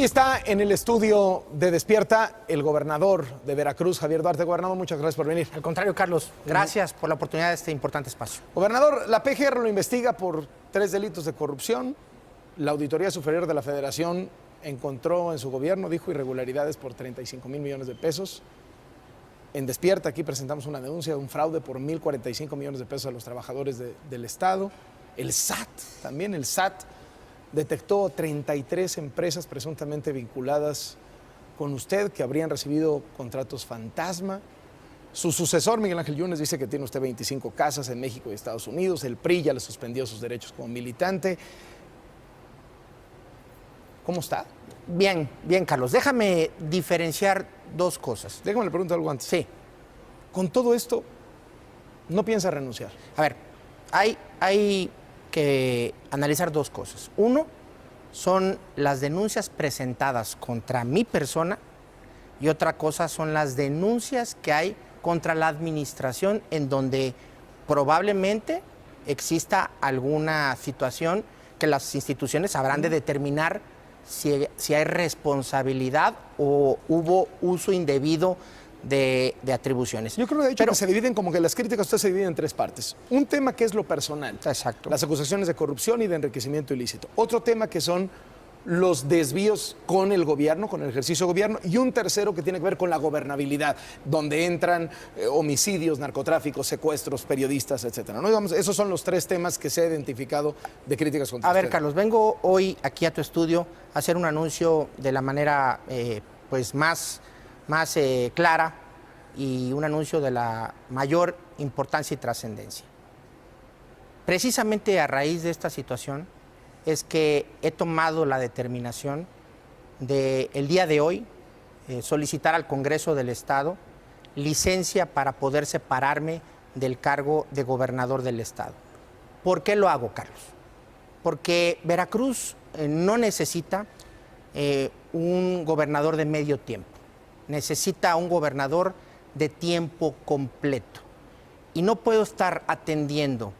Está en el estudio de Despierta el gobernador de Veracruz, Javier Duarte. Gobernador, muchas gracias por venir. Al contrario, Carlos, gracias por la oportunidad de este importante espacio. Gobernador, la PGR lo investiga por 3 delitos de corrupción. La Auditoría Superior de la Federación encontró en su gobierno, dijo, irregularidades por 35,000 millones de pesos. En Despierta aquí presentamos una denuncia de un fraude por 1,045 millones de pesos a los trabajadores del Estado. El SAT, también el SAT, detectó 33 empresas presuntamente vinculadas con usted que habrían recibido contratos fantasma. Su sucesor, Miguel Ángel Yunes, dice que tiene usted 25 casas en México y Estados Unidos. El PRI ya le suspendió sus derechos como militante. ¿Cómo está? Bien, Carlos. Déjame diferenciar dos cosas. Déjame le pregunto algo antes. Sí. Con todo esto, ¿no piensa renunciar? A ver, hay que analizar dos cosas. Uno, son las denuncias presentadas contra mi persona y otra cosa son las denuncias que hay contra la administración en donde probablemente exista alguna situación que las instituciones habrán de determinar si hay responsabilidad o hubo uso indebido de atribuciones. Yo creo, de hecho, que se dividen como que las críticas usted se dividen en 3 partes. Un tema que es lo personal. Exacto. Las acusaciones de corrupción y de enriquecimiento ilícito. Otro tema que son los desvíos con el gobierno, con el ejercicio de gobierno. Y un tercero que tiene que ver con la gobernabilidad, donde entran homicidios, narcotráficos, secuestros, periodistas, etcétera. ¿No? Digamos, esos son los 3 temas que se ha identificado de críticas contra usted. A ver, Carlos, vengo hoy aquí a tu estudio a hacer un anuncio de la manera más clara y un anuncio de la mayor importancia y trascendencia. Precisamente a raíz de esta situación es que he tomado la determinación de el día de hoy solicitar al Congreso del Estado licencia para poder separarme del cargo de gobernador del Estado. ¿Por qué lo hago, Carlos? Porque Veracruz no necesita un gobernador de medio tiempo. Necesita un gobernador de tiempo completo. Y no puedo estar atendiendo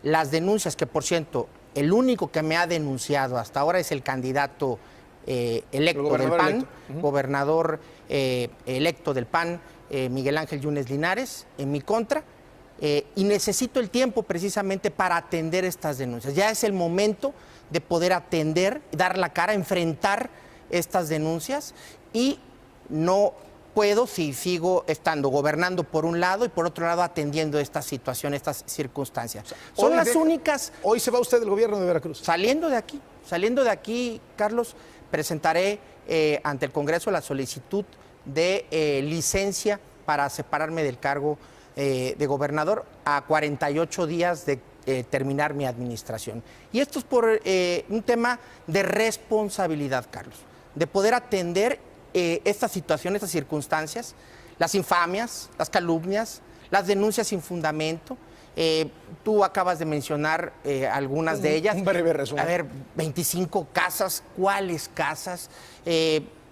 las denuncias que, por cierto, el único que me ha denunciado hasta ahora es el candidato electo del PAN, gobernador electo del PAN, Miguel Ángel Yunes Linares, en mi contra. Y necesito el tiempo precisamente para atender estas denuncias. Ya es el momento de poder atender, dar la cara, enfrentar estas denuncias y no puedo si sigo estando gobernando por un lado y por otro lado atendiendo esta situación, estas circunstancias. O sea, son las únicas. Hoy se va usted del gobierno de Veracruz. Saliendo de aquí, Carlos, presentaré ante el Congreso la solicitud de licencia para separarme del cargo de gobernador a 48 días de terminar mi administración. Y esto es por un tema de responsabilidad, Carlos, de poder atender esta situación, estas circunstancias, las infamias, las calumnias, las denuncias sin fundamento. Tú acabas de mencionar algunas de ellas. Un breve resumen. A ver, 25 casas, ¿cuáles casas?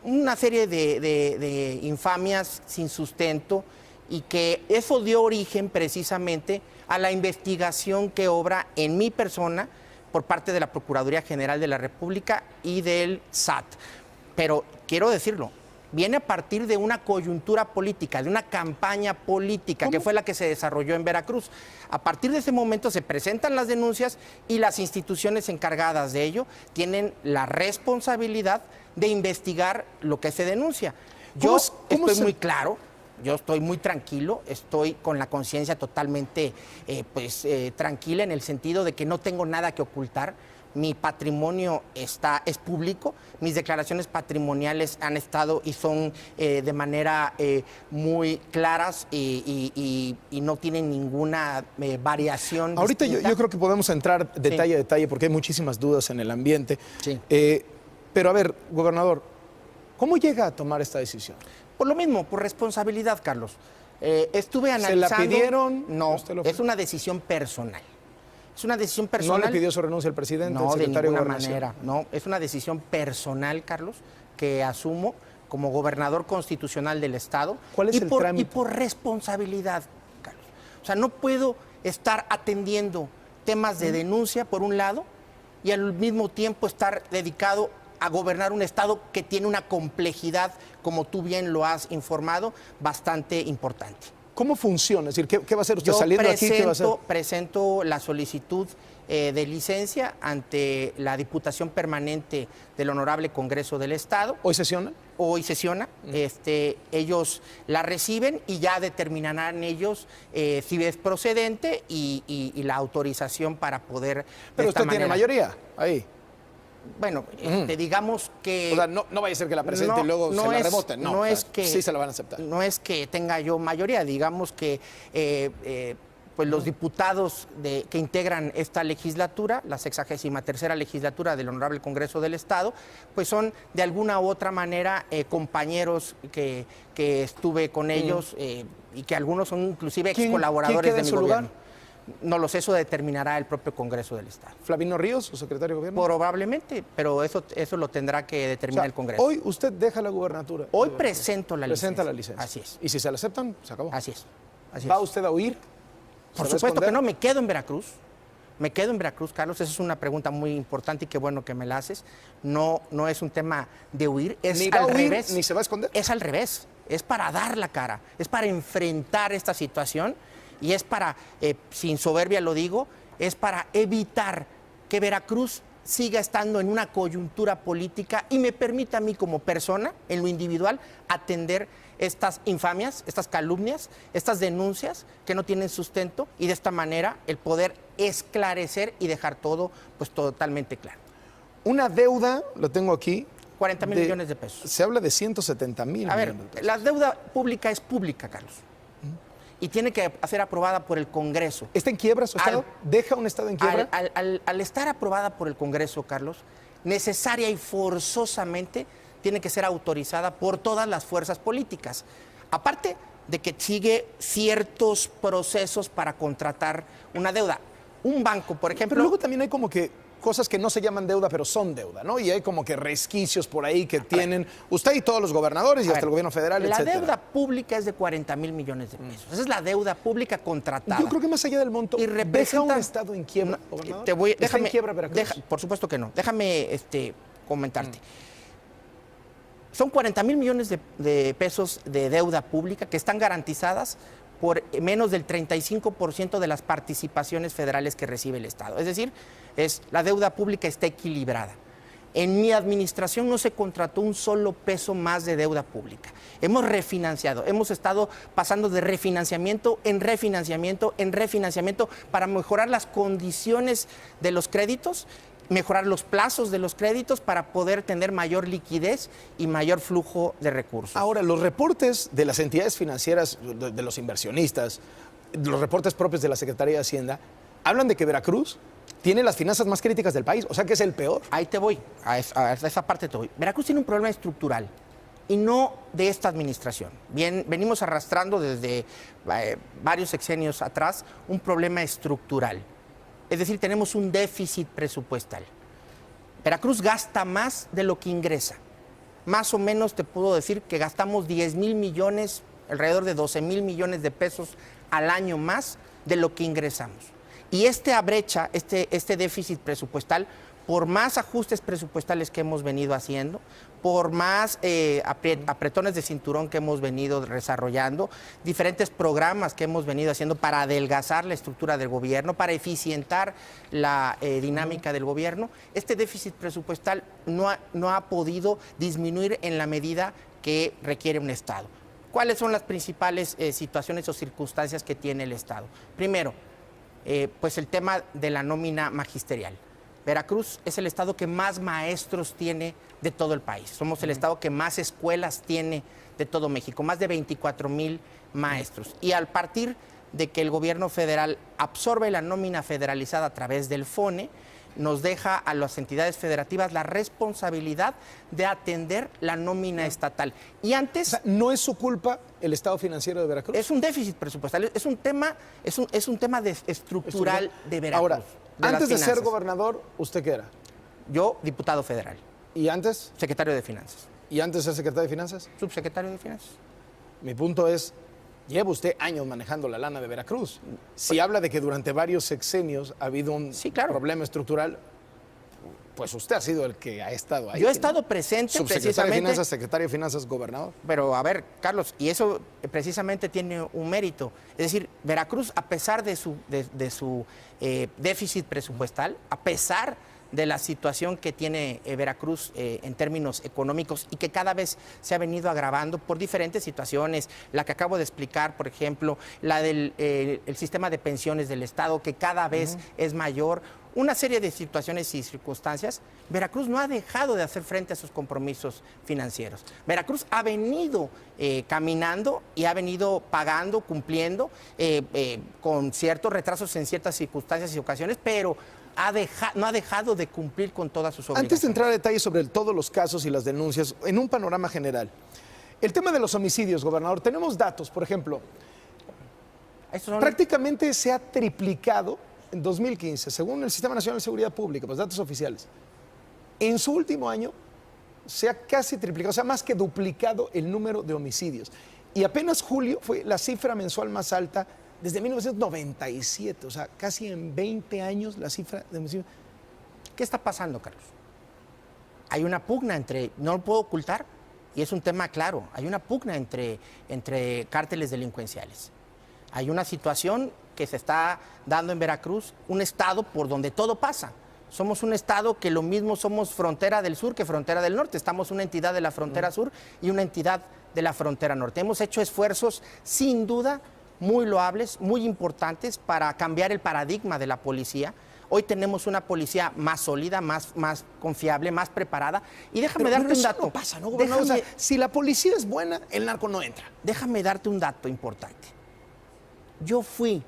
Una serie de infamias sin sustento y que eso dio origen precisamente a la investigación que obra en mi persona por parte de la Procuraduría General de la República y del SAT. Pero quiero decirlo, viene a partir de una coyuntura política, de una campaña política que fue la que se desarrolló en Veracruz. A partir de ese momento se presentan las denuncias y las instituciones encargadas de ello tienen la responsabilidad de investigar lo que se denuncia. Yo estoy muy claro, yo estoy muy tranquilo, estoy con la conciencia totalmente tranquila en el sentido de que no tengo nada que ocultar. Mi patrimonio es público, mis declaraciones patrimoniales han estado y son de manera muy claras y no tienen ninguna variación. Ahorita yo creo que podemos entrar detalle a detalle porque hay muchísimas dudas en el ambiente. Sí. Pero a ver, gobernador, ¿cómo llega a tomar esta decisión? Por lo mismo, por responsabilidad, Carlos. Estuve analizando. ¿Se la pidieron? No, es una decisión personal. Es una decisión personal. ¿No le pidió su renuncia al presidente, no, al secretario de de ninguna Gobernación? manera. No, es una decisión personal, Carlos, que asumo como gobernador constitucional del Estado. ¿Cuál es el trámite? Y por responsabilidad, Carlos. O sea, no puedo estar atendiendo temas de denuncia, por un lado, y al mismo tiempo estar dedicado a gobernar un estado que tiene una complejidad, como tú bien lo has informado, bastante importante. ¿Cómo funciona? Es decir, ¿qué va a hacer usted Yo saliendo aquí? ¿Qué va a hacer? presento la solicitud de licencia ante la Diputación Permanente del Honorable Congreso del Estado. ¿Hoy sesiona? Hoy sesiona. Ellos la reciben y ya determinarán ellos si es procedente y la autorización para poder... Pero usted tiene mayoría ahí. Bueno, digamos que... O sea, no vaya a ser que la presente y luego se la reboten. No, es que, sí se la van a aceptar. No es que tenga yo mayoría, digamos que pues los diputados que integran esta legislatura, la 63ª legislatura del Honorable Congreso del Estado, pues son de alguna u otra manera compañeros que estuve con ellos y que algunos son inclusive ex colaboradores de mi gobierno. No lo sé, eso determinará el propio Congreso del Estado. ¿Flavino Ríos, su secretario de Gobierno? Probablemente, pero eso lo tendrá que determinar el Congreso. Hoy usted deja la gubernatura. Hoy presento la licencia. Presenta la licencia. Así es. Y si se la aceptan, se acabó. Así es. ¿Va usted a huir? Por supuesto que no, me quedo en Veracruz. Me quedo en Veracruz, Carlos. Esa es una pregunta muy importante y qué bueno que me la haces. No es un tema de huir, es ni va al a huir, revés. Ni se va a esconder. Es al revés. Es para dar la cara, es para enfrentar esta situación y es para, sin soberbia lo digo, es para evitar que Veracruz siga estando en una coyuntura política y me permita a mí como persona, en lo individual, atender estas infamias, estas calumnias, estas denuncias que no tienen sustento y de esta manera el poder esclarecer y dejar todo pues totalmente claro. Una deuda, lo tengo aquí. 40,000 millones de pesos. Se habla de 170,000 A ver, millones de pesos. la deuda pública es pública, Carlos. Y tiene que ser aprobada por el Congreso. ¿Está en quiebra su Estado? ¿Deja un Estado en quiebra? Al estar aprobada por el Congreso, Carlos, necesaria y forzosamente tiene que ser autorizada por todas las fuerzas políticas. Aparte de que sigue ciertos procesos para contratar una deuda. Un banco, por ejemplo... Pero luego también hay como que cosas que no se llaman deuda, pero son deuda, ¿no? Y hay como que resquicios por ahí que tienen usted y todos los gobernadores y hasta el gobierno federal, la etcétera. La deuda pública es de 40,000 millones de pesos. Esa es la deuda pública contratada. Yo creo que más allá del monto, y ¿deja un Estado en quiebra, gobernador? ¿Está en quiebra Veracruz? Por supuesto que no. Déjame comentarte. Son 40,000 millones de pesos de deuda pública que están garantizadas por menos del 35% de las participaciones federales que recibe el Estado. Es decir, la deuda pública está equilibrada. En mi administración no se contrató un solo peso más de deuda pública. Hemos refinanciado, hemos estado pasando de refinanciamiento en refinanciamiento en refinanciamiento para mejorar las condiciones de los créditos, mejorar los plazos de los créditos para poder tener mayor liquidez y mayor flujo de recursos. Ahora, los reportes de las entidades financieras, de los inversionistas, los reportes propios de la Secretaría de Hacienda, hablan de que Veracruz tiene las finanzas más críticas del país, o sea que es el peor. Ahí te voy, a esa parte te voy. Veracruz tiene un problema estructural y no de esta administración. Venimos arrastrando desde varios sexenios atrás un problema estructural. Es decir, tenemos un déficit presupuestal. Veracruz gasta más de lo que ingresa. Más o menos te puedo decir que gastamos 10,000 millones, alrededor de 12,000 millones de pesos al año más de lo que ingresamos. Y esta brecha, este déficit presupuestal, por más ajustes presupuestales que hemos venido haciendo, por más apretones de cinturón que hemos venido desarrollando, diferentes programas que hemos venido haciendo para adelgazar la estructura del gobierno, para eficientar la dinámica del gobierno, este déficit presupuestal no ha podido disminuir en la medida que requiere un Estado. ¿Cuáles son las principales situaciones o circunstancias que tiene el Estado? Primero, pues el tema de la nómina magisterial. Veracruz es el estado que más maestros tiene de todo el país. Somos el estado que más escuelas tiene de todo México, más de 24,000 maestros. Y al partir de que el gobierno federal absorbe la nómina federalizada a través del FONE, nos deja a las entidades federativas la responsabilidad de atender la nómina estatal. Y antes... O sea, ¿no es su culpa el estado financiero de Veracruz? Es un déficit presupuestario, es un tema estructural de Veracruz. Ahora, antes de ser gobernador, ¿usted qué era? Yo, diputado federal. ¿Y antes? Secretario de Finanzas. ¿Y antes de ser secretario de Finanzas? Subsecretario de Finanzas. Mi punto es, lleva usted años manejando la lana de Veracruz. Si habla de que durante varios sexenios ha habido un problema estructural, pues usted ha sido el que ha estado ahí. Yo he estado presente Subsecretario precisamente. de Finanzas, secretario de Finanzas, gobernador. Pero a ver, Carlos, y eso precisamente tiene un mérito. Es decir, Veracruz, a pesar de su déficit presupuestal, a pesar de la situación que tiene Veracruz en términos económicos y que cada vez se ha venido agravando por diferentes situaciones, la que acabo de explicar, por ejemplo, la del el sistema de pensiones del Estado, que cada vez es mayor, una serie de situaciones y circunstancias, Veracruz no ha dejado de hacer frente a sus compromisos financieros. Veracruz ha venido caminando y ha venido pagando, cumpliendo, con ciertos retrasos en ciertas circunstancias y ocasiones, pero no ha dejado de cumplir con todas sus obligaciones. Antes de entrar a detalles sobre todos los casos y las denuncias, en un panorama general, el tema de los homicidios, gobernador, tenemos datos, por ejemplo, prácticamente se ha triplicado en 2015, según el Sistema Nacional de Seguridad Pública, pues datos oficiales. En su último año se ha casi triplicado, o sea, más que duplicado el número de homicidios. Y apenas julio fue la cifra mensual más alta desde 1997, o sea, casi en 20 años la cifra de homicidios. ¿Qué está pasando, Carlos? Hay una pugna no lo puedo ocultar, y es un tema claro, hay una pugna entre cárteles delincuenciales. Hay una situación que se está dando en Veracruz, un estado por donde todo pasa. Somos un estado que lo mismo somos frontera del sur que frontera del norte. Estamos una entidad de la frontera sur y una entidad de la frontera norte. Hemos hecho esfuerzos, sin duda, muy loables, muy importantes para cambiar el paradigma de la policía. Hoy tenemos una policía más sólida, más confiable, más preparada. Y déjame darte un dato. No pasa, ¿no, gobernador? O sea, si la policía es buena, el narco no entra. Déjame darte un dato importante. Yo fui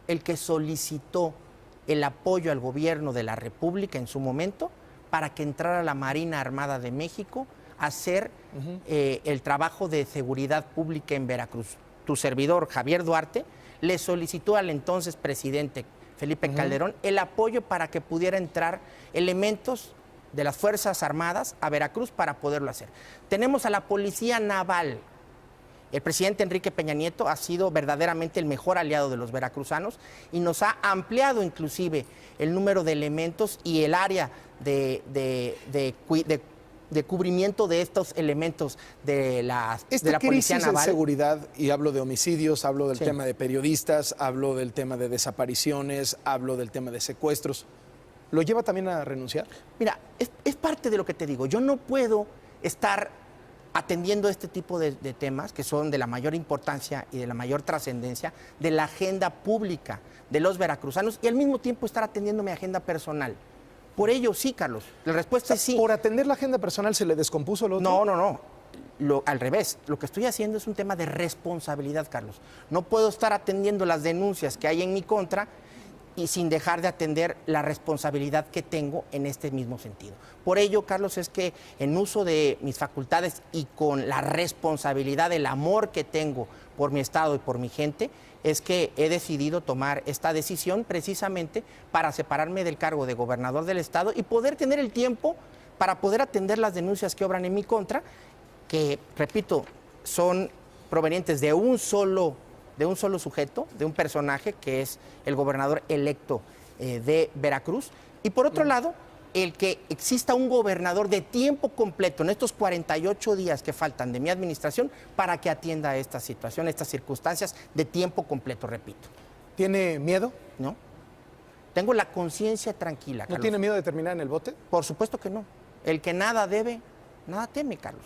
el que solicitó el apoyo al gobierno de la República en su momento para que entrara la Marina Armada de México a hacer el trabajo de seguridad pública en Veracruz. Tu servidor, Javier Duarte, le solicitó al entonces presidente Felipe Calderón el apoyo para que pudiera entrar elementos de las Fuerzas Armadas a Veracruz para poderlo hacer. Tenemos a la Policía Naval. El presidente Enrique Peña Nieto ha sido verdaderamente el mejor aliado de los veracruzanos y nos ha ampliado inclusive el número de elementos y el área de cubrimiento de estos elementos de la Policía Naval. Esta crisis en seguridad, y hablo de homicidios, hablo del tema de periodistas, hablo del tema de desapariciones, hablo del tema de secuestros, ¿lo lleva también a renunciar? Mira, es parte de lo que te digo. Yo no puedo estar atendiendo este tipo de temas que son de la mayor importancia y de la mayor trascendencia de la agenda pública de los veracruzanos y al mismo tiempo estar atendiendo mi agenda personal. Por ello, sí, Carlos, la respuesta es sí. ¿Por atender la agenda personal se le descompuso el otro? No. Al revés, lo que estoy haciendo es un tema de responsabilidad, Carlos. No puedo estar atendiendo las denuncias que hay en mi contra y sin dejar de atender la responsabilidad que tengo en este mismo sentido. Por ello, Carlos, es que en uso de mis facultades y con la responsabilidad, el amor que tengo por mi estado y por mi gente, es que he decidido tomar esta decisión precisamente para separarme del cargo de gobernador del estado y poder tener el tiempo para poder atender las denuncias que obran en mi contra, que, repito, son provenientes de un solo sujeto, de un personaje que es el gobernador electo de Veracruz. Y por otro lado, el que exista un gobernador de tiempo completo en estos 48 días que faltan de mi administración para que atienda esta situación, estas circunstancias de tiempo completo, repito. ¿Tiene miedo? No. Tengo la conciencia tranquila, Carlos. ¿No tiene miedo de terminar en el bote? Por supuesto que no. El que nada debe, nada teme, Carlos.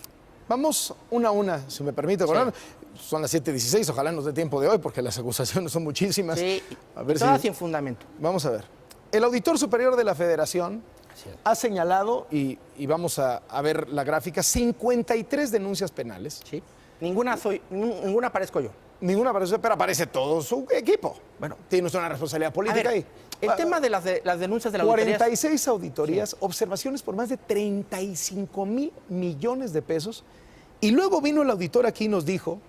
Vamos una a una, si me permite, gobernador. Son las 7:16, ojalá nos dé tiempo de hoy, porque las acusaciones son muchísimas. Sí, a ver todas sin fundamento. Vamos a ver. El auditor superior de la Federación ha señalado, y vamos a ver la gráfica, 53 denuncias penales. Sí. Ninguna aparezco yo. Ninguna aparece, pero aparece todo su equipo. Bueno, tiene usted una responsabilidad política ahí. El tema de las denuncias de la auditoría. 46 auditorías, observaciones por más de 35,000 millones de pesos. Y luego vino el auditor aquí y nos dijo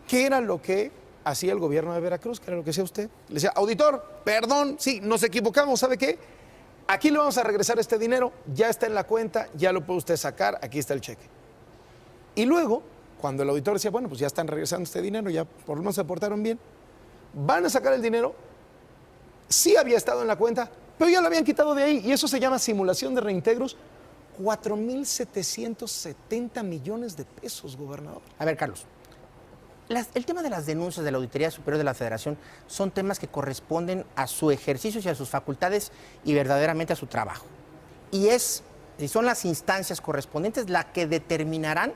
qué era lo que hacía el gobierno de Veracruz, qué era lo que hacía usted. Le decía, auditor, perdón, sí, nos equivocamos, ¿sabe qué? Aquí le vamos a regresar este dinero, ya está en la cuenta, ya lo puede usted sacar, aquí está el cheque. Y luego, cuando el auditor decía, bueno, pues ya están regresando este dinero, ya por lo menos se portaron bien, van a sacar el dinero, sí había estado en la cuenta, Pero ya lo habían quitado de ahí y eso se llama simulación de reintegros. 4,770 millones de pesos, gobernador. A ver, Carlos, el tema de las denuncias de la Auditoría Superior de la Federación son temas que corresponden a su ejercicio y a sus facultades y verdaderamente a su trabajo. Y son las instancias correspondientes las que determinarán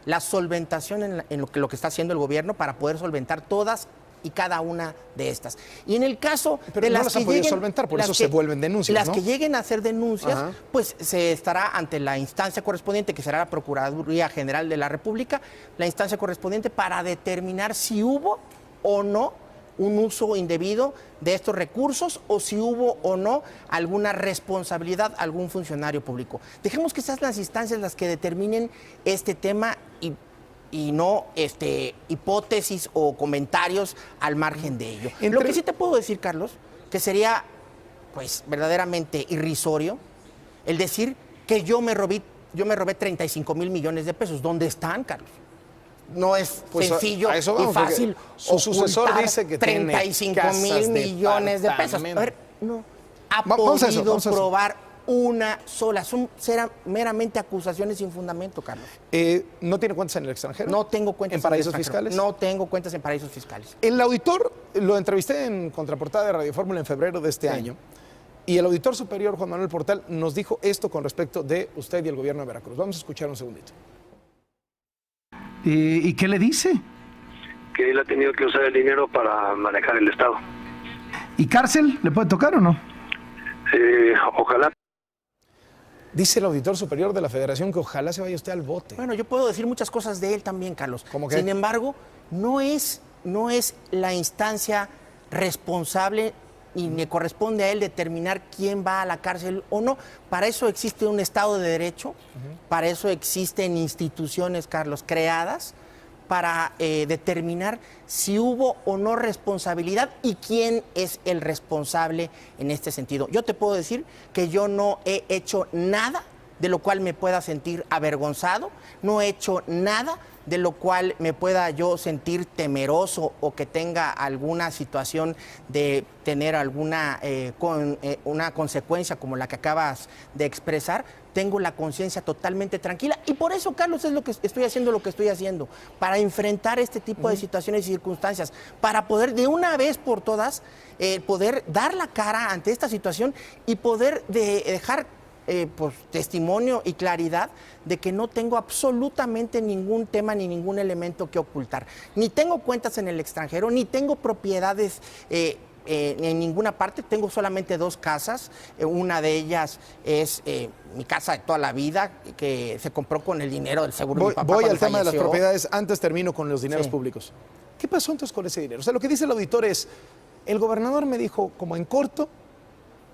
la solventación en lo que está haciendo el gobierno para poder solventar todas y cada una de estas. Y en el caso pero de no las las que han podido lleguen, solventar, por eso se vuelven denuncias, las ¿no? que lleguen a ser denuncias, Ajá. pues se estará ante la instancia correspondiente, que será la Procuraduría General de la República, la instancia correspondiente para determinar si hubo o no un uso indebido de estos recursos o si hubo o no alguna responsabilidad a algún funcionario público. Dejemos que sean las instancias las que determinen este tema y no hipótesis o comentarios al margen de ello. Lo que sí te puedo decir, Carlos, que sería pues verdaderamente irrisorio el decir que yo me robé 35 mil millones de pesos. ¿Dónde están, Carlos? No es sencillo a eso vamos, y fácil. Su sucesor dice que 35 mil millones de pesos. A ver, no ha vamos a eso, podido vamos a eso. probar una sola. Serán meramente acusaciones sin fundamento, Carlos. ¿No tiene cuentas en el extranjero? No tengo cuentas ¿En paraísos el extranjero. fiscales? No tengo cuentas en paraísos fiscales. El auditor, lo entrevisté en Contraportada de Radio Fórmula en febrero de este año, y el auditor superior, Juan Manuel Portal, nos dijo esto con respecto de usted y el gobierno de Veracruz. Vamos a escuchar un segundito. ¿Y qué le dice? Que él ha tenido que usar el dinero para manejar el Estado. ¿Y cárcel le puede tocar o no? Ojalá. Dice el auditor superior de la Federación que ojalá se vaya usted al bote. Bueno, yo puedo decir muchas cosas de él también, Carlos. ¿Cómo qué? Sin embargo, no es la instancia responsable y le corresponde a él determinar quién va a la cárcel o no. Para eso existe un Estado de Derecho, para eso existen instituciones, Carlos, creadas para determinar si hubo o no responsabilidad y quién es el responsable en este sentido. Yo te puedo decir que yo no he hecho nada de lo cual me pueda sentir avergonzado, no he hecho nada de lo cual me pueda yo sentir temeroso o que tenga alguna situación de tener alguna una consecuencia como la que acabas de expresar. Tengo la conciencia totalmente tranquila y por eso, Carlos, es lo que estoy haciendo, para enfrentar este tipo de situaciones y circunstancias, para poder de una vez por todas poder dar la cara ante esta situación y poder dejar pues, testimonio y claridad de que no tengo absolutamente ningún tema ni ningún elemento que ocultar. Ni tengo cuentas en el extranjero, ni tengo propiedades en ninguna parte. Tengo solamente 2 casas. Una de ellas es mi casa de toda la vida, que se compró con el dinero del seguro de mi papá. Voy al cuando tema de las falleció. propiedades. Antes termino con los dineros públicos. ¿Qué pasó entonces con ese dinero? O sea, lo que dice el auditor es, el gobernador me dijo, como en corto,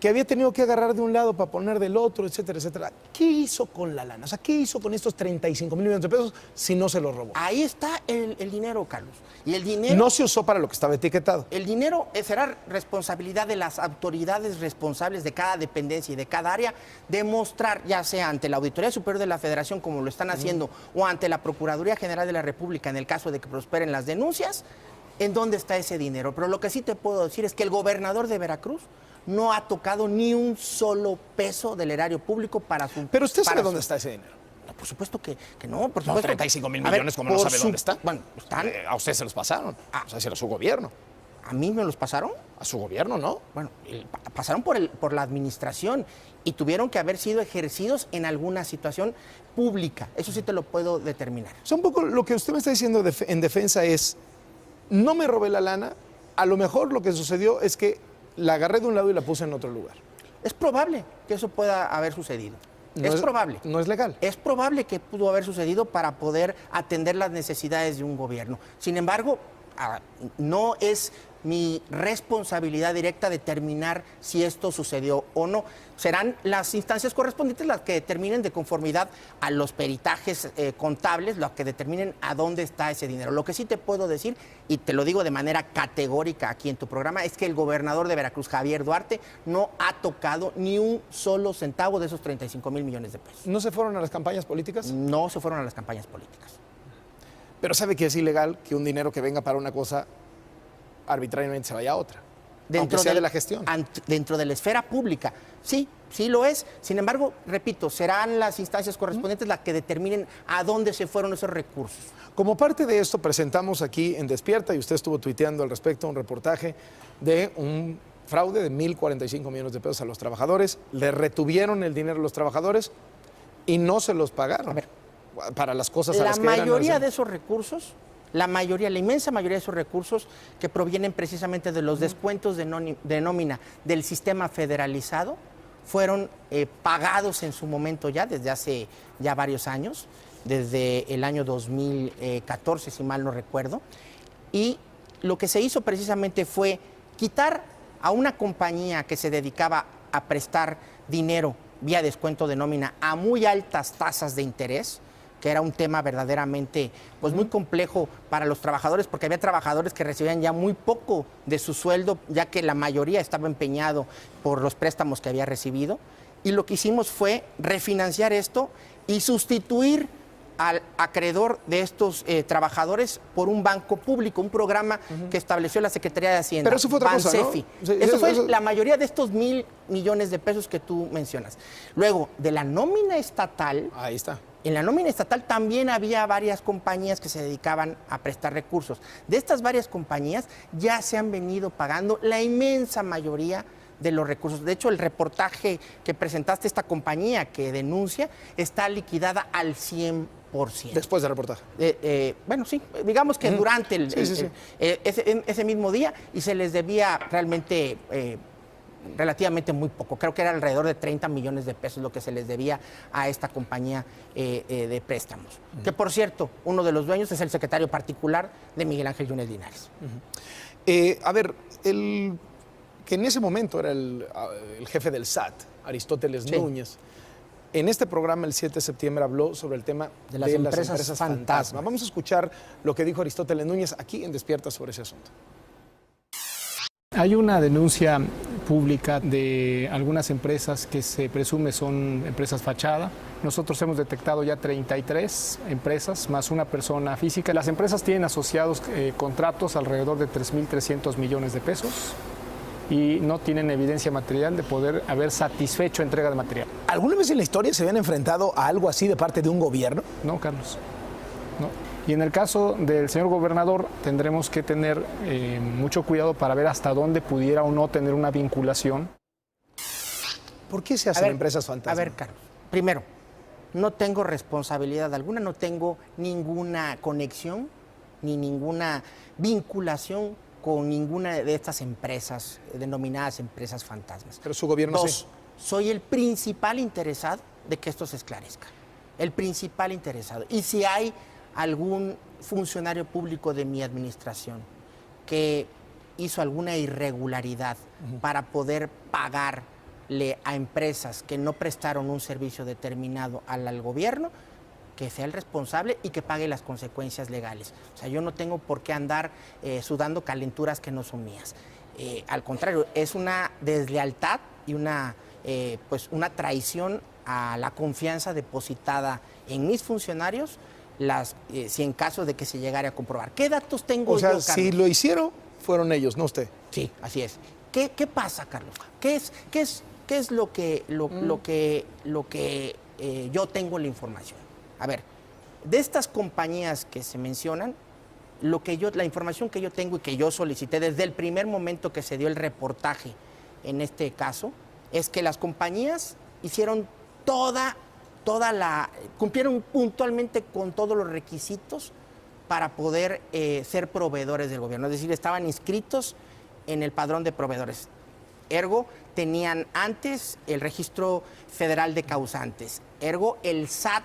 que había tenido que agarrar de un lado para poner del otro, etcétera, etcétera. ¿Qué hizo con la lana? O sea, ¿qué hizo con estos 35 mil millones de pesos si no se los robó? Ahí está el dinero, Carlos. Y el dinero No se usó para lo que estaba etiquetado. El dinero será responsabilidad de las autoridades responsables de cada dependencia y de cada área demostrar, ya sea ante la Auditoría Superior de la Federación, como lo están haciendo, o ante la Procuraduría General de la República, en el caso de que prosperen las denuncias, en dónde está ese dinero. Pero lo que sí te puedo decir es que el gobernador de Veracruz no ha tocado ni un solo peso del erario público para su... Pero usted sabe para dónde su- está ese dinero. No, por supuesto que no, por No, supuesto. 35 mil A ver, millones, como no por sabe dónde está. Bueno, están... A usted se los pasaron. O sea, si era su gobierno. ¿A mí me los pasaron? A su gobierno, ¿no? Bueno, pasaron por la administración y tuvieron que haber sido ejercidos en alguna situación pública. Eso sí te lo puedo determinar. O sea, un poco lo que usted me está diciendo en defensa es, no me robé la lana, a lo mejor lo que sucedió es que la agarré de un lado y la puse en otro lugar. Es probable que eso pueda haber sucedido. Es probable. No es legal. Es probable que pudo haber sucedido para poder atender las necesidades de un gobierno. Sin embargo, no es mi responsabilidad directa determinar si esto sucedió o no. Serán las instancias correspondientes las que determinen de conformidad a los peritajes contables, las que determinen a dónde está ese dinero. Lo que sí te puedo decir, y te lo digo de manera categórica aquí en tu programa, es que el gobernador de Veracruz, Javier Duarte, no ha tocado ni un solo centavo de esos 35 mil millones de pesos. ¿No se fueron a las campañas políticas? No se fueron a las campañas políticas. Pero sabe que es ilegal que un dinero que venga para una cosa arbitrariamente se vaya a otra. Aunque sea de la gestión. Dentro de la esfera pública. Sí, sí lo es. Sin embargo, repito, serán las instancias correspondientes las que determinen a dónde se fueron esos recursos. Como parte de esto, presentamos aquí en Despierta, y usted estuvo tuiteando al respecto, un reportaje de un fraude de 1.045 millones de pesos a los trabajadores. Le retuvieron el dinero a los trabajadores y no se los pagaron. A ver, para las cosas a las que la mayoría de esos recursos, la inmensa mayoría de esos recursos que provienen precisamente de los descuentos de nómina del sistema federalizado, fueron pagados en su momento ya, desde hace ya varios años, desde el año 2014, si mal no recuerdo. Y lo que se hizo precisamente fue quitar a una compañía que se dedicaba a prestar dinero vía descuento de nómina a muy altas tasas de interés, que era un tema verdaderamente pues muy complejo para los trabajadores, porque había trabajadores que recibían ya muy poco de su sueldo, ya que la mayoría estaba empeñado por los préstamos que había recibido. Y lo que hicimos fue refinanciar esto y sustituir al acreedor de estos trabajadores por un banco público, un programa que estableció la Secretaría de Hacienda. Pero eso fue otra cosa, ¿no? Sí, eso fue la mayoría de estos 1.000 millones de pesos que tú mencionas. Luego, de la nómina estatal... Ahí está. En la nómina estatal también había varias compañías que se dedicaban a prestar recursos. De estas varias compañías ya se han venido pagando la inmensa mayoría de los recursos. De hecho, el reportaje que presentaste, esta compañía que denuncia, está liquidada al 100%. Después del reportaje. Bueno, sí, digamos que durante ese mismo día, y se les debía realmente... relativamente muy poco, creo que era alrededor de 30 millones de pesos lo que se les debía a esta compañía de préstamos. Que por cierto, uno de los dueños es el secretario particular de Miguel Ángel Yunes Linares. A ver, que en ese momento era el jefe del SAT, Aristóteles Núñez, en este programa el 7 de septiembre habló sobre el tema de las empresas fantasma. Vamos a escuchar lo que dijo Aristóteles Núñez aquí en Despierta sobre ese asunto. Hay una denuncia pública de algunas empresas que se presume son empresas fachada. Nosotros hemos detectado ya 33 empresas más una persona física. Las empresas tienen asociados contratos alrededor de 3.300 millones de pesos y no tienen evidencia material de poder haber satisfecho entrega de material. ¿Alguna vez en la historia se habían enfrentado a algo así de parte de un gobierno? No, Carlos, no. Y en el caso del señor gobernador tendremos que tener mucho cuidado para ver hasta dónde pudiera o no tener una vinculación. ¿Por qué se hacen empresas fantasma? A ver, Carlos, primero, no tengo responsabilidad alguna, no tengo ninguna conexión ni ninguna vinculación con ninguna de estas empresas denominadas empresas fantasmas. Pero su gobierno sí. Soy el principal interesado de que esto se esclarezca. El principal interesado. Y si hay algún funcionario público de mi administración que hizo alguna irregularidad para poder pagarle a empresas que no prestaron un servicio determinado al gobierno, que sea el responsable y que pague las consecuencias legales. O sea, yo no tengo por qué andar sudando calenturas que no son mías. Al contrario, es una deslealtad y una traición a la confianza depositada en mis funcionarios, si en caso de que se llegara a comprobar. ¿Qué datos tengo yo, Carlos? O sea, si lo hicieron, fueron ellos, no usted. Sí, así es. ¿Qué pasa, Carlos? ¿Qué es lo que yo tengo la información? A ver, de estas compañías que se mencionan, la información que yo tengo y que yo solicité desde el primer momento que se dio el reportaje en este caso, es que las compañías hicieron cumplieron puntualmente con todos los requisitos para poder ser proveedores del gobierno. Es decir, estaban inscritos en el padrón de proveedores. Ergo, tenían antes el registro federal de causantes. Ergo, el SAT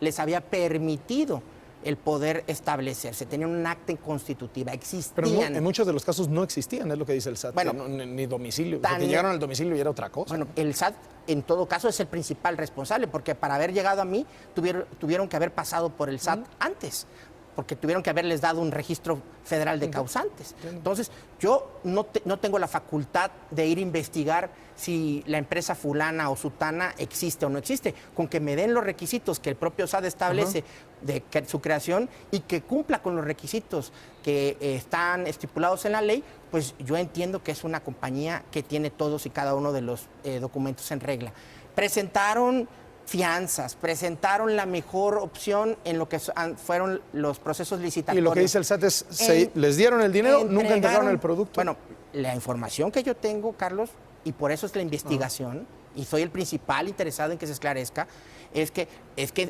les había permitido el poder establecerse. Tenían un acta constitutiva, existían. Pero en muchos de los casos no existían, es lo que dice el SAT. Bueno, ni domicilio. Porque llegaron al domicilio y era otra cosa. Bueno, el SAT en todo caso es el principal responsable, porque para haber llegado a mí tuvieron que haber pasado por el SAT antes. porque tuvieron que haberles dado un registro federal de causantes. Entonces, yo no tengo la facultad de ir a investigar si la empresa fulana o sutana existe o no existe, con que me den los requisitos que el propio SAT establece de su creación y que cumpla con los requisitos que están estipulados en la ley, pues yo entiendo que es una compañía que tiene todos y cada uno de los documentos en regla. Presentaron fianzas, presentaron la mejor opción en lo que fueron los procesos licitatorios. Y lo que dice el SAT es, les dieron el dinero, nunca entregaron el producto. Bueno, la información que yo tengo, Carlos, y por eso es la investigación, y soy el principal interesado en que se esclarezca, es que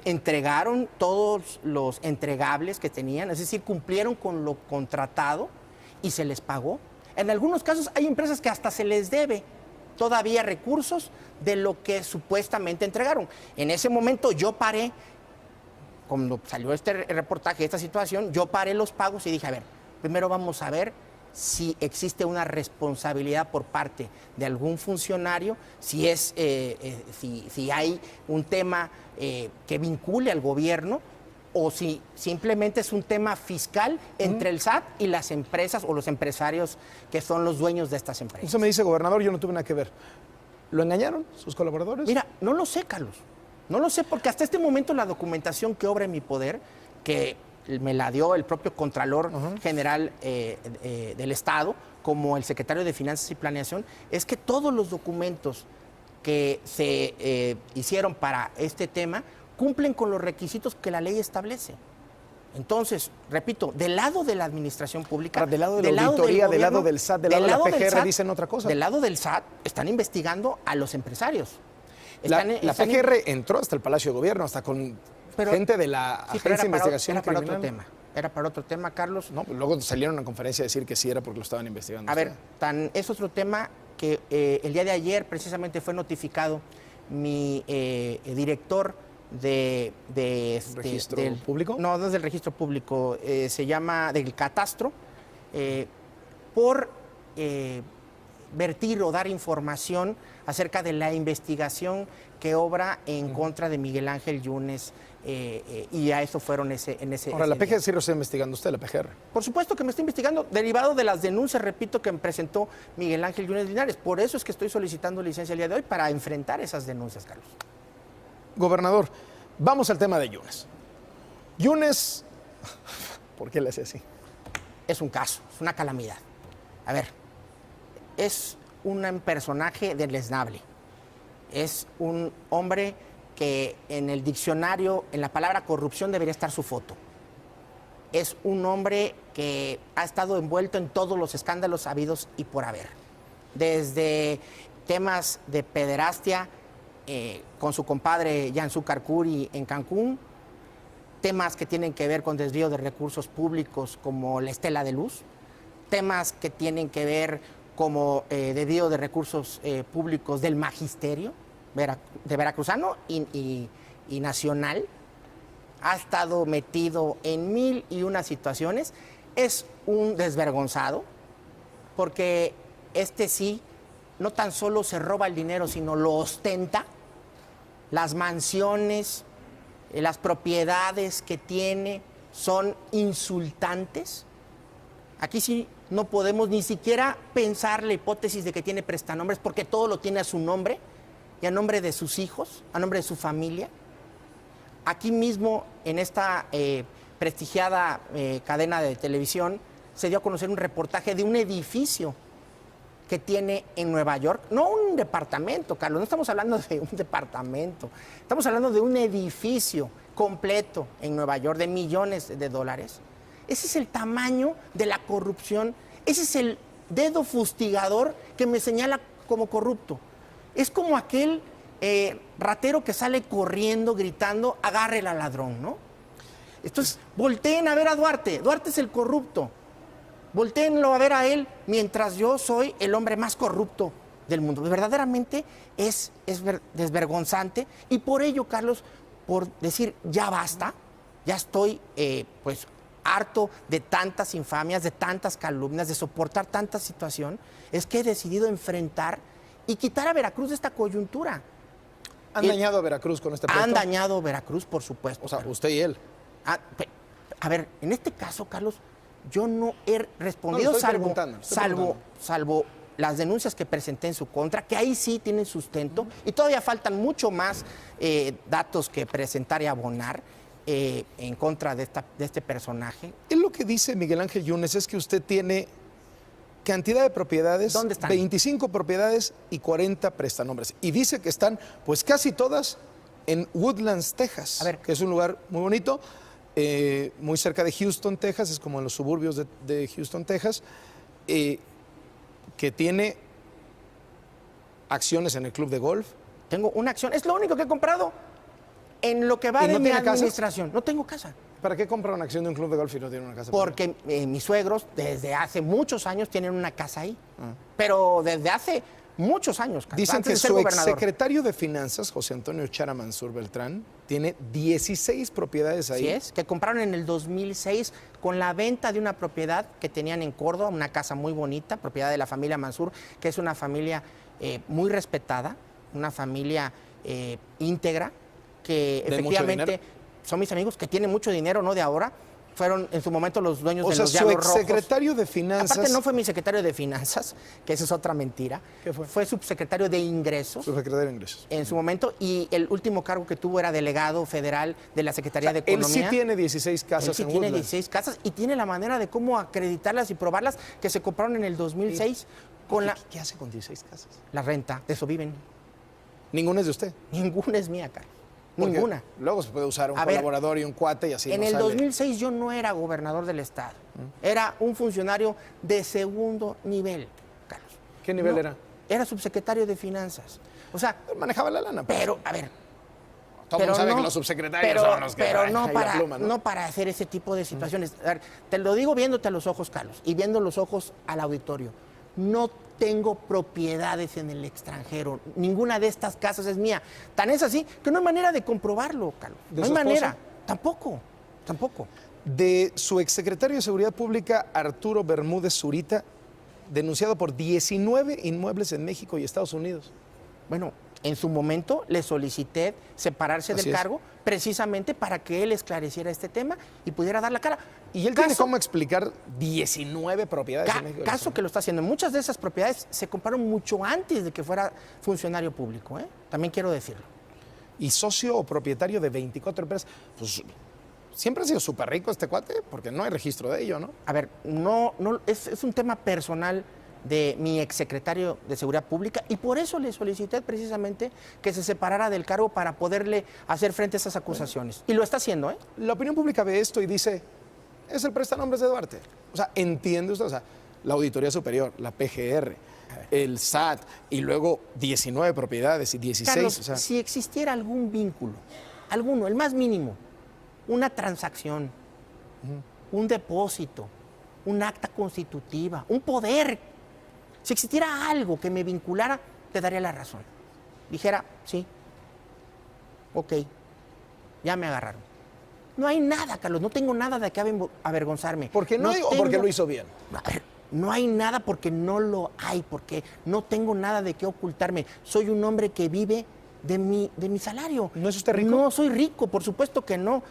entregaron todos los entregables que tenían, es decir, cumplieron con lo contratado y se les pagó. En algunos casos hay empresas que hasta se les debe todavía recursos de lo que supuestamente entregaron. En ese momento yo paré, cuando salió este reportaje, esta situación, yo paré los pagos y dije, a ver, primero vamos a ver si existe una responsabilidad por parte de algún funcionario, si hay un tema que vincule al gobierno, o si simplemente es un tema fiscal entre el SAT y las empresas o los empresarios que son los dueños de estas empresas. Eso me dice, gobernador, yo no tuve nada que ver. ¿Lo engañaron sus colaboradores? Mira, no lo sé, Carlos. No lo sé, porque hasta este momento la documentación que obra en mi poder, que me la dio el propio Contralor General del Estado, como el Secretario de Finanzas y Planeación, es que todos los documentos que se hicieron para este tema cumplen con los requisitos que la ley establece. Entonces, repito, del lado de la administración pública, del lado de la auditoría, del lado del SAT, del lado de la PGR dicen otra cosa. Del lado del SAT están investigando a los empresarios. La PGR entró hasta el Palacio de Gobierno, hasta con gente de la Agencia de Investigación Criminal. Para otro tema. Era para otro tema, Carlos. No, pues luego salieron a una conferencia a decir que sí era porque lo estaban investigando. A ver, es otro tema que el día de ayer precisamente fue notificado mi director ¿Registro público? No, no es del registro público, se llama del catastro, por vertir o dar información acerca de la investigación que obra en contra de Miguel Ángel Yunes, y a eso fueron en ese Ahora, la día. PGR sí lo está investigando usted, la PGR. Por supuesto que me está investigando, derivado de las denuncias, repito, que me presentó Miguel Ángel Yunes Linares. Por eso es que estoy solicitando licencia el día de hoy, para enfrentar esas denuncias, Carlos. Gobernador, vamos al tema de Yunes. Yunes, ¿por qué le hace así? Es un caso, es una calamidad. A ver, es un personaje deleznable. Es un hombre que en el diccionario, en la palabra corrupción, debería estar su foto. Es un hombre que ha estado envuelto en todos los escándalos habidos y por haber. Desde temas de pederastia con su compadre Yanzúcar Curi en Cancún, temas que tienen que ver con desvío de recursos públicos como la Estela de Luz, temas que tienen que ver como desvío de recursos públicos del magisterio de veracruzano y nacional. Ha estado metido en 1001 situaciones. Es un desvergonzado, porque sí no tan solo se roba el dinero, sino lo ostenta. Las mansiones, las propiedades que tiene son insultantes. Aquí sí no podemos ni siquiera pensar la hipótesis de que tiene prestanombres, porque todo lo tiene a su nombre y a nombre de sus hijos, a nombre de su familia. Aquí mismo, en esta prestigiada cadena de televisión, se dio a conocer un reportaje de un edificio que tiene en Nueva York. No un departamento, Carlos, no estamos hablando de un departamento. Estamos hablando de un edificio completo en Nueva York de millones de dólares. Ese es el tamaño de la corrupción. Ese es el dedo fustigador que me señala como corrupto. Es como aquel ratero que sale corriendo, gritando, agárrela al ladrón, ¿no? Entonces, volteen a ver a Duarte. Duarte es el corrupto. Voltéenlo a ver a él, mientras yo soy el hombre más corrupto del mundo. Verdaderamente es desvergonzante. Y por ello, Carlos, por decir ya basta, ya estoy pues harto de tantas infamias, de tantas calumnias, de soportar tanta situación, es que he decidido enfrentar y quitar a Veracruz de esta coyuntura. ¿Han dañado a Veracruz con este proyecto? Han dañado a Veracruz, por supuesto. O sea, usted y él. A ver, en este caso, Carlos, yo no he respondido No, le estoy preguntando. salvo las denuncias que presenté en su contra, que ahí sí tienen sustento, y todavía faltan mucho más datos que presentar y abonar en contra de este personaje. Él lo que dice Miguel Ángel Yunes es que usted tiene cantidad de propiedades, ¿Dónde están? 25 propiedades y 40 prestanombres. Y dice que están, pues casi todas, en Woodlands, Texas, A ver. que es un lugar muy bonito, muy cerca de Houston, Texas, es como en los suburbios de Houston, Texas, que tiene acciones en el club de golf. Tengo una acción, es lo único que he comprado en lo que va ¿Y de no mi tiene casa? administración. No tengo casa. ¿Para qué compra una acción de un club de golf si no tiene una casa? Porque mis suegros desde hace muchos años tienen una casa ahí. Pero desde hace muchos años, Carlos, Dicen antes que de ser su gobernador. exsecretario de Finanzas, José Antonio Chara Mansur Beltrán, tiene 16 propiedades ahí. Así es, que compraron en el 2006 con la venta de una propiedad que tenían en Córdoba, una casa muy bonita, propiedad de la familia Mansur, que es una familia muy respetada, una familia íntegra, que ¿De mucho efectivamente dinero? son mis amigos que tienen mucho dinero, no de ahora. Fueron en su momento los dueños O de sea, los su Diablos Rojos. exsecretario de Finanzas. Aparte no fue mi secretario de Finanzas, que esa es otra mentira. ¿Qué fue? Fue subsecretario de Ingresos Su secretario de Ingresos. en su momento, y el último cargo que tuvo era delegado federal de la Secretaría de Él Economía. sí tiene 16 casas Él sí en tiene Woodlands. 16 casas y tiene la manera de cómo acreditarlas y probarlas, que se compraron en el 2006 con ¿Qué hace con 16 casas? la renta. De eso viven. Ninguna es de usted. Ninguna es mía, Carlos. Porque Ninguna. Luego se puede usar un A ver, colaborador y un cuate y así En no el sale. 2006 yo no era gobernador del estado. Era un funcionario de segundo nivel, Carlos. ¿Qué nivel No, era? Era subsecretario de Finanzas. O sea, Él manejaba la lana. pues. pero, a ver, Todo el mundo sabe que los subsecretarios son los que pero traen no ahí la para, pluma, ¿no? no para hacer ese tipo de situaciones. A ver, te lo digo viéndote a los ojos, Carlos, y viendo los ojos al auditorio. No tengo propiedades en el extranjero. Ninguna de estas casas es mía. Tan es así que no hay manera de comprobarlo, Carlos. ¿De No hay su esposa? manera. Tampoco. De su exsecretario de Seguridad Pública, Arturo Bermúdez Zurita, denunciado por 19 inmuebles en México y Estados Unidos. Bueno, en su momento le solicité separarse Así del es. cargo precisamente para que él esclareciera este tema y pudiera dar la cara. Y él tiene Caso- cómo explicar 19 propiedades en México. Caso que lo está haciendo. Muchas de esas propiedades se compraron mucho antes de que fuera funcionario público, ¿eh? También quiero decirlo. Y socio o propietario de 24 empresas. Pues siempre ha sido súper rico este cuate, porque no hay registro de ello, ¿no? A ver, es un tema personal de mi exsecretario de Seguridad Pública y por eso le solicité precisamente que se separara del cargo para poderle hacer frente a esas acusaciones. Y lo está haciendo, ¿eh? La opinión pública ve esto y dice, es el prestanombres de Duarte. O sea, entiende usted, o sea, la Auditoría Superior, la PGR, el SAT y luego 19 propiedades y 16. Carlos, o sea, si existiera algún vínculo, alguno, el más mínimo, una transacción, un depósito, un acta constitutiva, un poder, si existiera algo que me vinculara, te daría la razón. Dijera, sí, ok, ya me agarraron. No hay nada, Carlos, no tengo nada de qué avergonzarme. ¿por qué no hay o porque tengo- lo hizo bien? A ver, no hay nada porque no lo hay, porque no tengo nada de qué ocultarme. Soy un hombre que vive de mi salario. ¿No es usted rico? No, soy rico, por supuesto que no.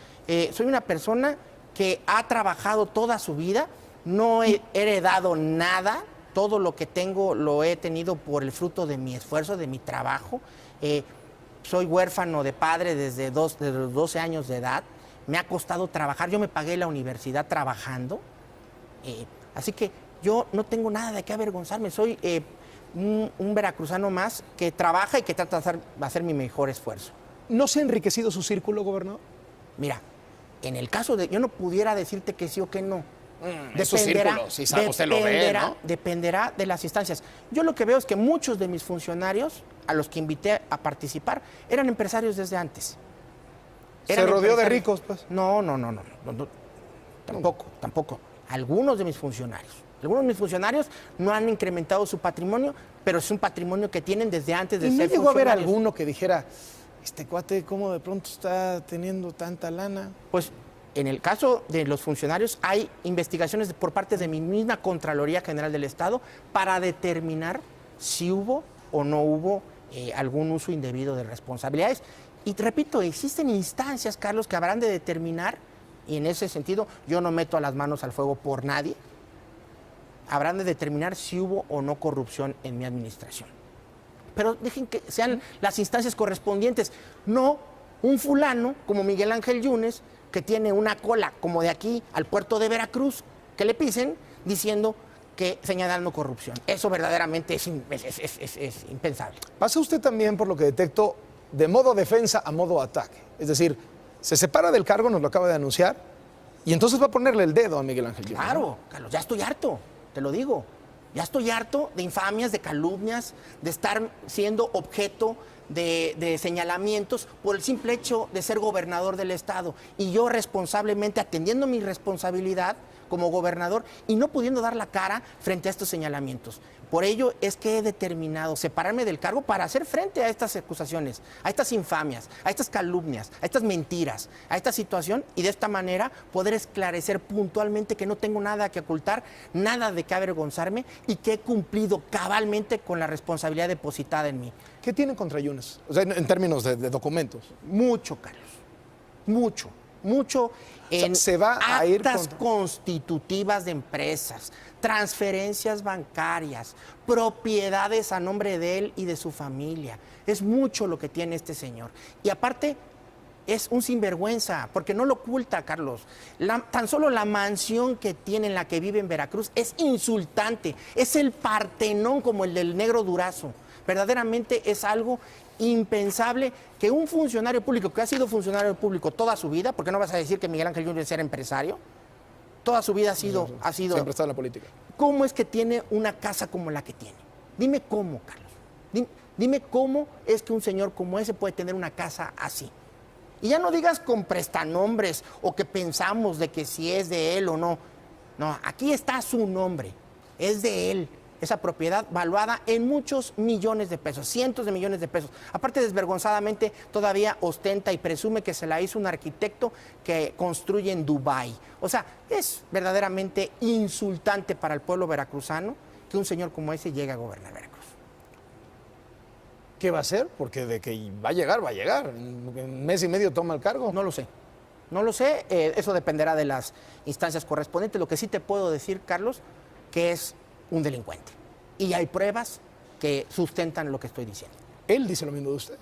Soy una persona que ha trabajado toda su vida, no he heredado nada, todo lo que tengo lo he tenido por el fruto de mi esfuerzo, de mi trabajo. Soy huérfano de padre desde los 12 años de edad. Me ha costado trabajar, yo me pagué la universidad trabajando. Así que yo no tengo nada de qué avergonzarme. Soy un veracruzano más que trabaja y que trata de hacer mi mejor esfuerzo. ¿No se ha enriquecido su círculo, gobernador? Mira, en el caso de... Yo no pudiera decirte que sí o que no. Es su círculo, si sabe, usted lo ve, ¿no? Dependerá de las instancias. Yo lo que veo es que muchos de mis funcionarios, a los que invité a participar, eran empresarios desde antes. Se Eran rodeó de empresarios. ricos, pues. No. Tampoco. Algunos de mis funcionarios no han incrementado su patrimonio, pero es un patrimonio que tienen desde antes de ¿Y no ser llegó a haber funcionarios. alguno que dijera, este cuate, cómo de pronto está teniendo tanta lana? Pues en el caso de los funcionarios hay investigaciones por parte de mi misma Contraloría General del Estado para determinar si hubo o no hubo algún uso indebido de responsabilidades. Y te repito, existen instancias, Carlos, que habrán de determinar Y en ese sentido, yo no meto las manos al fuego por nadie. Habrán de determinar si hubo o no corrupción en mi administración. Pero dejen que sean las instancias correspondientes, no un fulano como Miguel Ángel Yunes, que tiene una cola como de aquí al puerto de Veracruz, que le pisen diciendo que señalando corrupción. Eso verdaderamente es impensable. Pasa usted también, por lo que detecto, de modo defensa a modo ataque. Es decir, se separa del cargo, nos lo acaba de anunciar, y entonces va a ponerle el dedo a Miguel Ángel Yunes. Claro, Carlos, ya estoy harto, te lo digo. Ya estoy harto de infamias, de calumnias, de estar siendo objeto de señalamientos por el simple hecho de ser gobernador del estado. Y yo responsablemente atendiendo mi responsabilidad como gobernador y no pudiendo dar la cara frente a estos señalamientos. Por ello es que he determinado separarme del cargo para hacer frente a estas acusaciones, a estas infamias, a estas calumnias, a estas mentiras, a esta situación y de esta manera poder esclarecer puntualmente que no tengo nada que ocultar, nada de qué avergonzarme y que he cumplido cabalmente con la responsabilidad depositada en mí. ¿Qué tiene contra Yunes? O sea, en términos de documentos. Mucho, Carlos. Mucho en se va a ir actas constitutivas de empresas, transferencias bancarias, propiedades a nombre de él y de su familia. Es mucho lo que tiene este señor. Y aparte, es un sinvergüenza, porque no lo oculta, Carlos. Tan solo la mansión que tiene, en la que vive en Veracruz, es insultante. Es el Partenón como el del Negro Durazo. Verdaderamente es algo impensable que un funcionario público que ha sido funcionario público toda su vida, porque no vas a decir que Miguel Ángel Yunes era empresario, toda su vida ha sido siempre está en la política. ¿Cómo es que tiene una casa como la que tiene? Dime cómo, Carlos. Dime cómo es que un señor como ese puede tener una casa así. Y ya no digas con prestanombres o que pensamos de que si es de él o no. No, aquí está su nombre, es de él. Esa propiedad valuada en muchos millones de pesos, cientos de millones de pesos. Aparte, desvergonzadamente, todavía ostenta y presume que se la hizo un arquitecto que construye en Dubái. O sea, es verdaderamente insultante para el pueblo veracruzano que un señor como ese llegue a gobernar Veracruz. ¿Qué va a hacer? Porque de que va a llegar, va a llegar. En un mes y medio toma el cargo. No lo sé. No lo sé. Eso dependerá de las instancias correspondientes. Lo que sí te puedo decir, Carlos, que es un delincuente. Y hay pruebas que sustentan lo que estoy diciendo. Él dice lo mismo de usted.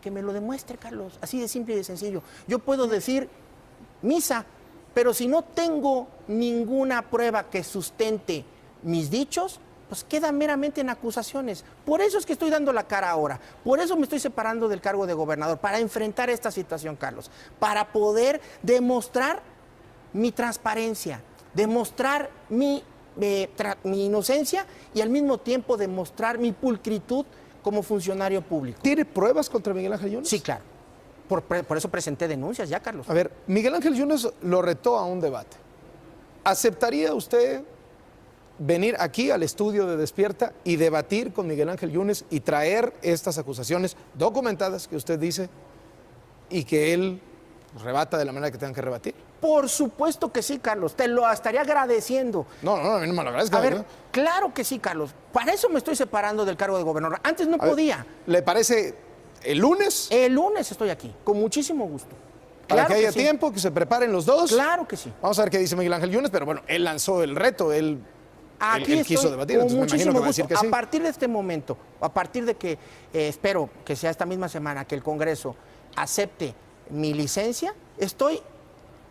Que me lo demuestre, Carlos. Así de simple y de sencillo. Yo puedo decir misa, pero si no tengo ninguna prueba que sustente mis dichos, pues queda meramente en acusaciones. Por eso es que estoy dando la cara ahora. Por eso me estoy separando del cargo de gobernador, para enfrentar esta situación, Carlos. Para poder demostrar mi transparencia, demostrar mi inocencia y al mismo tiempo demostrar mi pulcritud como funcionario público. ¿Tiene pruebas contra Miguel Ángel Yunes? Sí, claro. Por eso presenté denuncias ya, Carlos. A ver, Miguel Ángel Yunes lo retó a un debate. ¿Aceptaría usted venir aquí al estudio de Despierta y debatir con Miguel Ángel Yunes y traer estas acusaciones documentadas que usted dice y que él rebata de la manera que tengan que rebatir? Por supuesto que sí, Carlos. Te lo estaría agradeciendo. No, a mí no me lo agradezca. A ver, claro que sí, Carlos. Para eso me estoy separando del cargo de gobernador. Antes no podía. ¿Le parece el lunes? El lunes estoy aquí, con muchísimo gusto. Para que haya tiempo, que se preparen los dos. Claro que sí. Vamos a ver qué dice Miguel Ángel Yunes, pero bueno, él lanzó el reto, él quiso debatir, con entonces me imagino que va a decir que sí. A partir de este momento, a partir de que espero que sea esta misma semana que el Congreso acepte mi licencia, estoy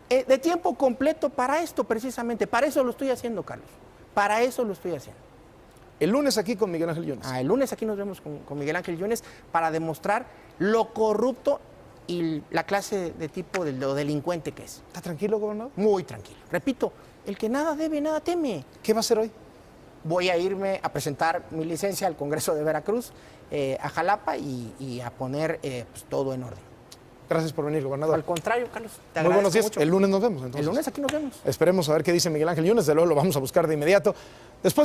de tiempo completo para esto, precisamente. Para eso lo estoy haciendo, Carlos. Para eso lo estoy haciendo. El lunes aquí con Miguel Ángel Yunes. El lunes aquí nos vemos con Miguel Ángel Yunes para demostrar lo corrupto y la clase de tipo de lo delincuente que es. ¿Está tranquilo, gobernador? Muy tranquilo. Repito, el que nada debe, nada teme. ¿Qué va a hacer hoy? Voy a irme a presentar mi licencia al Congreso de Veracruz, a Jalapa y a poner pues, todo en orden. Gracias por venir, gobernador. Al contrario, Carlos. Muy buenos días. Mucho. El lunes nos vemos, entonces. El lunes aquí nos vemos. Esperemos a ver qué dice Miguel Ángel Yunes. De luego lo vamos a buscar de inmediato. Después